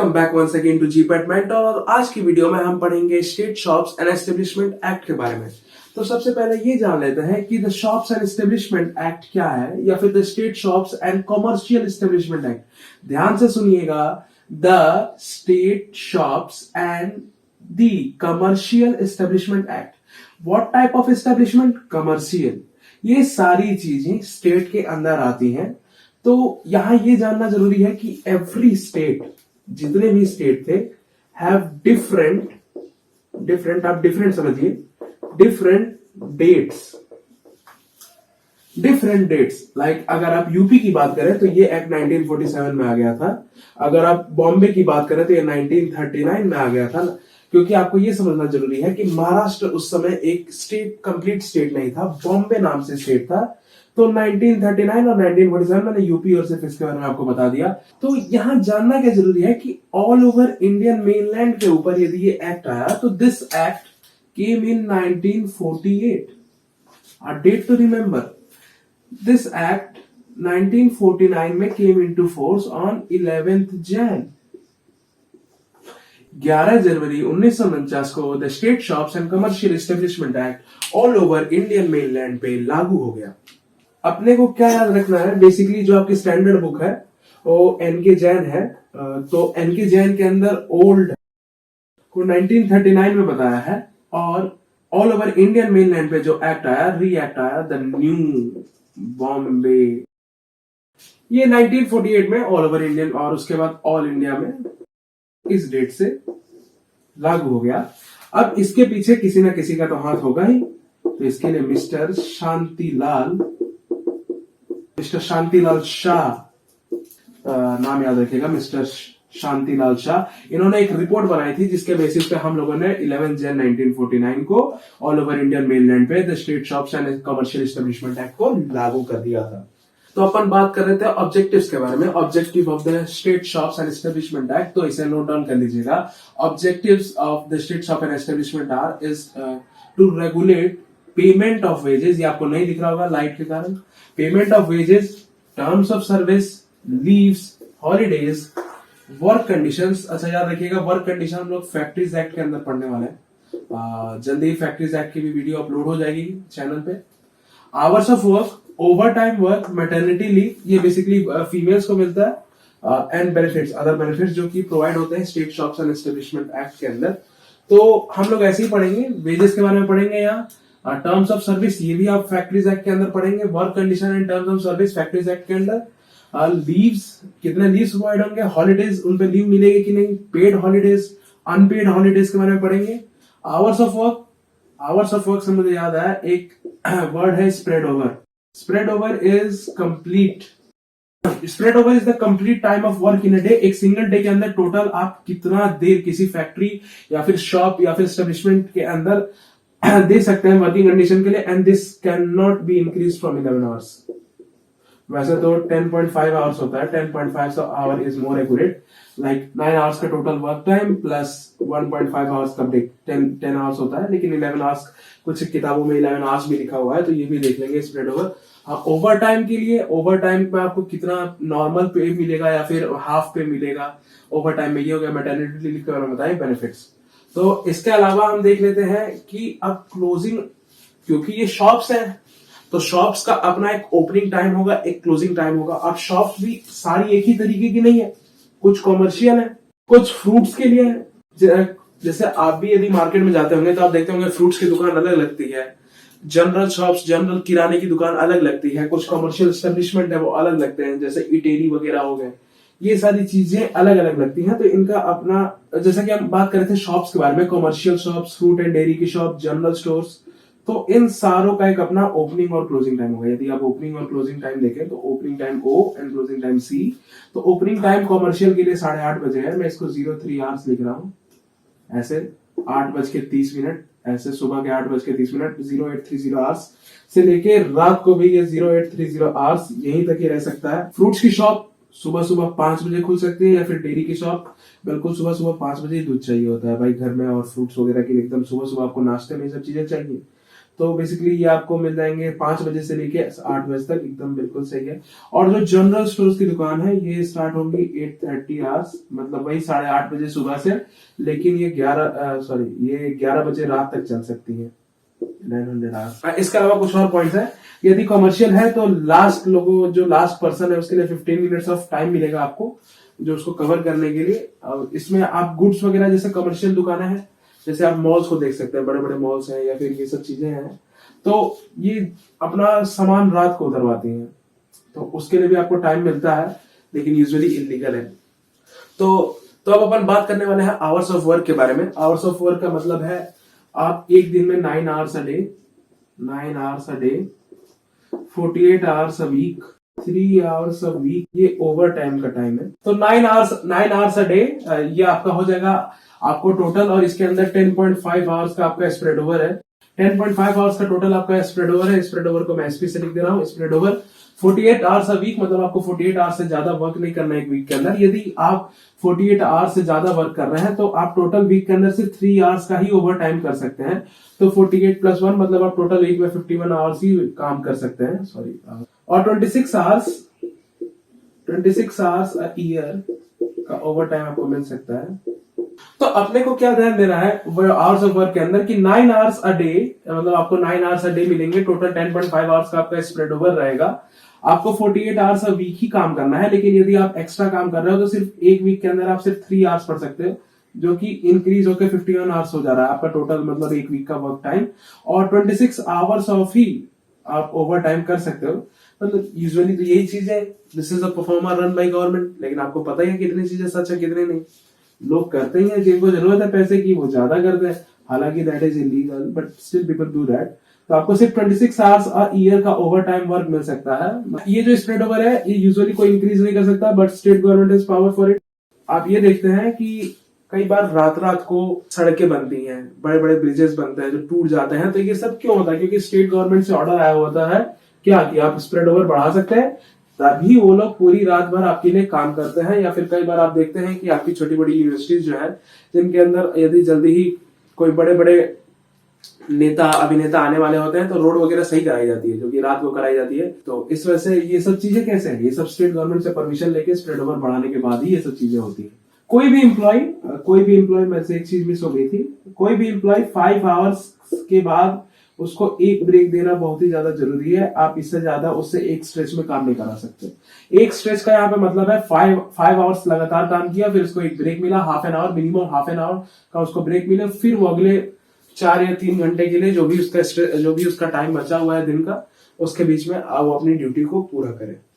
Welcome back once again to GPAT mentor. और आज की वीडियो में हम पढ़ेंगे state shops and establishment act के बारे में। तो सबसे पहले ये जान लेते हैं कि the shops and establishment act क्या है, या फिर the state shops and commercial establishment act. ध्यान से सुनिएगा, the state shops and the commercial establishment act. What type of establishment? Commercial. ये सारी चीजें स्टेट के अंदर आती हैं। तो यहां ये जानना जरूरी है कि एवरी स्टेट, जितने भी स्टेट थे, हैव डिफरेंट आप डिफरेंट समझिए, डिफरेंट डेट्स। लाइक अगर आप यूपी की बात करें तो ये एक्ट 1947 में आ गया था। अगर आप बॉम्बे की बात करें तो ये 1939 में आ गया था। क्योंकि आपको ये समझना जरूरी है कि महाराष्ट्र उस समय एक स्टेट, कंप्लीट स्टेट नहीं था, बॉम्बे नाम से स्टेट था। तो 1939 और 1947 मैंने यूपी और सिर्फ इसके बारे में आपको बता दिया। तो यहां जानना क्या जरूरी है कि ऑल ओवर इंडियन मेनलैंड के ऊपर यदि ये एक्ट आया तो this act came in 1948। A date to remember, this act 1949 में came into force on 11th Jan। 11 जनवरी 1949 को the state shops and commercial establishment act all over Indian mainland पे लागू हो गया। अपने को क्या याद रखना है, बेसिकली जो आपकी स्टैंडर्ड बुक है वो एनके जैन है। तो एनके जैन के अंदर ओल्ड को 1939 में बताया है, और ऑल ओवर इंडियन मेनलैंड पे जो एक्ट आया, री एक्ट आया, द न्यू बॉम्बे, ये 1948 में ऑल ओवर इंडियन, और उसके बाद ऑल इंडिया में इस डेट से लागू हो गया। अब इसके पीछे किसी ना किसी का तो हाथ होगा ही। तो इसके लिए मिस्टर शांतिलाल शाह, नाम याद रखिएगा, मिस्टर शांतिलाल शाह, इन्होंने एक रिपोर्ट बनाई थी जिसके बेसिस पे हम लोगों ने 11 जन 1949 को ऑल ओवर इंडियन मेनलैंड पे the state shops and commercial establishment act को लागू कर दिया था। तो अपन बात कर रहे थे ऑब्जेक्टिव्स के बारे में। Objective of the state shops and establishment act, तो इसे नोट डाउन कर लीजिएगा। Objectives of the state shop and establishment are is to regulate payment of wages. ये आपको नहीं दिख रहा होगा लाइट के कारण। Payment of wages, terms of service, leaves, holidays, work conditions. अच्छा याद रखिएगा, वर्क कंडीशन हम लोग फैक्ट्रीज एक्ट के अंदर पढ़ने वाले हैं। जल्दी ही फैक्ट्रीज एक्ट की भी वीडियो अपलोड हो जाएगी चैनल पे। Hours of work, over time work, maternity leave, ये बेसिकली फीमेल्स को मिलता है। एंड बेनिफिट्स, अदर बेनिफिट्स जो कि प्रोवाइड होते हैं state shops and establishment act के अंदर। तो हम लोग ऐसे ही पढ़ेंगे, वेजेस के बारे में पढ़ेंगे यहाँ। टर्म्स ऑफ सर्विस, ये भी आप फैक्ट्रीज एक्ट के अंदर पढ़ेंगे। Work condition and terms of service factories act के अंदर। लीव्स, कितने लीव्स प्रोवाइड होंगे, हॉलीडेज, उन पे लीव मिलेगी कि नहीं, पेड हॉलीडेज, अनपेड हॉलीडेज के बारे में पढ़ेंगे। आवर्स ऑफ वर्क से मुझे याद आया, एक वर्ड है spread over. Spread over is complete, spread over is the complete time of work in a day. एक सिंगल डे के अंदर टोटल आप कितना देर किसी फैक्ट्री या फिर शॉप या फिर एस्टेब्लिशमेंट के अंदर दे सकते हैं वर्किंग कंडीशन के लिए। And this can not be increase from 11 hours. वैसे तो 10.5 आवर्स होता है, 10.5 hour is more accurate. Like 9 hours का total work time plus 1.5 hours का ब्रेक, 10 आवर्स होता है। लेकिन 11 आवर्स, कुछ किताबों में 11 आवर्स भी लिखा हुआ है, तो ये भी देख लेंगे स्प्रेड ओवर। हाँ, ओवर टाइम के लिए, ओवर टाइम पे आपको कितना नॉर्मल पे मिलेगा या फिर हाफ पे मिलेगा ओवर टाइम में, ये हो गया मैटरनिटी लीव के बारे में बताएं, बेनिफिट्स। तो इसके अलावा हम देख लेते हैं कि अब क्लोजिंग, क्योंकि ये शॉप्स हैं तो शॉप्स का अपना एक ओपनिंग टाइम होगा, एक क्लोजिंग टाइम होगा। अब शॉप्स भी सारी एक ही तरीके की नहीं है, कुछ कॉमर्शियल है, कुछ फ्रूट्स के लिए है। जैसे आप भी यदि मार्केट में जाते होंगे तो आप देखते होंगे फ्रूट्स की दुकान अलग लगती है, जनरल शॉप्स, जनरल किराने की दुकान अलग लगती है, कुछ कॉमर्शियल एस्टेब्लिशमेंट है वो अलग लगते हैं, जैसे इटेरी वगैरह हो गए, ये सारी चीजें अलग अलग लगती हैं। तो इनका अपना, जैसा कि हम बात कर रहे थे शॉप्स के बारे में, commercial shops, fruit and dairy की शॉप, जनरल स्टोर्स, तो इन सारों का एक अपना ओपनिंग और क्लोजिंग टाइम होगा। यदि आप ओपनिंग और क्लोजिंग टाइम देखें तो opening time O and closing time C। तो ओपनिंग टाइम कॉमर्शियल के लिए 8:30 बजे है, मैं इसको 03 आवर्स लिख रहा हूँ, ऐसे 8:30, ऐसे सुबह के 8:30, 0830 आवर्स से लेके रात को भी ये 0830 आवर्स यहीं तक ही रह सकता है। फ्रूट्स की शॉप सुबह सुबह 5 बजे खुल सकती है, या फिर डेयरी की शॉप बिल्कुल सुबह सुबह 5 बजे ही दूध चाहिए होता है भाई घर में, और फ्रूट्स वगैरह के लिए एकदम सुबह सुबह आपको नाश्ते में सब चीजें चाहिए। तो बेसिकली ये आपको मिल जाएंगे 5 बजे से लेके 8 बजे तक, एकदम बिल्कुल सही है। और जो जनरल स्टोर्स की दुकान है ये स्टार्ट होंगी 8:30 आवर्स, मतलब वही 8:30 बजे सुबह से, लेकिन ये 11 बजे रात तक चल सकती है, 900 आवर्स। इसके अलावा कुछ और पॉइंट्स है, यदि कमर्शियल है तो जो लास्ट पर्सन है उसके लिए 15 मिनट्स ऑफ टाइम मिलेगा आपको, जो उसको कवर करने के लिए। इसमें आप गुड्स वगैरह जैसे कमर्शियल दुकानें हैं, जैसे आप मॉल्स को देख सकते हैं, बड़े बड़े मॉल्स हैं या फिर ये सब चीजें हैं, तो ये अपना सामान रात को उतरवाती हैं, तो उसके लिए भी आपको टाइम मिलता है, लेकिन यूजुअली इलीगल है। तो अब अपन बात करने वाले हैं आवर्स ऑफ वर्क के बारे में। आवर्स ऑफ वर्क का मतलब है आप एक दिन में 9 hours a day, 48 hours a week, 3 hours a week, ये ओवर टाइम का टाइम है। तो 9 आवर्स अ डे, ये आपका हो जाएगा आपको टोटल, और इसके अंदर 10.5 आवर्स का आपका स्प्रेड ओवर है। 10.5 आवर्स का टोटल आपका स्प्रेड ओवर है। स्प्रेड ओवर को मैं एसपी से लिख दे रहा हूँ। Spread over 48 hours a week, मतलब आपको 48 आवर्स से ज्यादा वर्क नहीं करना है एक वीक के अंदर। यदि आप 48 आवर्स से ज्यादा वर्क कर रहे हैं तो आप टोटल वीक के अंदर सिर्फ 3 आवर्स का ही ओवर टाइम कर सकते हैं। तो 48 + 1 मतलब आप टोटल वीक में 51 आवर्स ही काम कर सकते हैं, सॉरी। और 26 आवर्स अ ईयर का ओवर टाइम आपको मिल सकता है। तो अपने को क्या ध्यान देना है आवर्स ऑफ वर्क के अंदर कि 9 आवर्स अ डे, मतलब आपको 9 आवर्स अ डे मिलेंगे, टोटल 10.5 आवर्स का आपका स्प्रेड ओवर रहेगा। आपको 48 आवर्स अ वीक ही काम करना है, लेकिन यदि आप एक्स्ट्रा काम कर रहे हो तो सिर्फ एक वीक के अंदर आप सिर्फ 3 आवर्स पढ़ सकते हो, जो कि इंक्रीज होकर 51 आवर्स हो जा रहा है आपका टोटल, मतलब एक वीक का वर्क टाइम। और 26 आवर्स ऑफ ही आप ओवर टाइम कर सकते हो। मतलब यूजुअली तो यही चीज है, this is a performer run by government, लेकिन आपको पता ही है कितनी चीजें सच है कितनी नहीं। लोग करते ही हैं, जिनको जरूरत है पैसे की वो ज्यादा करते हैं, हालांकि that is illegal, but still people do that. तो आपको सिर्फ 26 आवर्स अ ईयर का ओवर टाइम वर्क मिल सकता है। ये जो स्प्रेड ओवर है ये यूजुअली कोई इंक्रीज नहीं कर सकता, but state government is power for it. आप ये देखते हैं कि कई बार रात रात को सड़कें बनती हैं, बड़े बड़े ब्रिजेस बनते हैं जो टूट जाते हैं, तो ये सब क्यों होता है? क्योंकि स्टेट गवर्नमेंट से ऑर्डर आया होता है क्या कि आप स्प्रेड ओवर बढ़ा सकते हैं, तभी वो लोग पूरी रात भर आपके लिए काम करते हैं। या फिर कई बार आप देखते हैं कि आपकी छोटी बड़ी यूनिवर्सिटीज जो है, जिनके अंदर यदि जल्दी ही कोई बड़े बड़े नेता अभिनेता आने वाले होते हैं, तो रोड वगैरह सही कराई जाती है, जो कि रात को कराई जाती है। तो इस वजह से ये सब चीजें कैसे है, ये सब स्टेट गवर्नमेंट से परमिशन लेके स्प्रेड ओवर बढ़ाने के बाद ही ये सब चीजें होती है। कोई भी एम्प्लॉय में से एक चीज मिस हो गई थी, कोई भी एम्प्लॉय 5 आवर्स के बाद उसको एक ब्रेक देना बहुत ही ज्यादा जरूरी है। आप इससे ज्यादा उससे एक स्ट्रेच में काम नहीं करा सकते। एक स्ट्रेच का यहाँ पे मतलब है 5 आवर्स लगातार काम किया, फिर उसको एक ब्रेक मिला, मिनिमम हाफ एन आवर का उसको ब्रेक मिले, फिर वो अगले 4 या 3 घंटे के लिए जो भी उसका टाइम बचा हुआ है दिन का, उसके बीच में वो अपनी ड्यूटी को पूरा करे।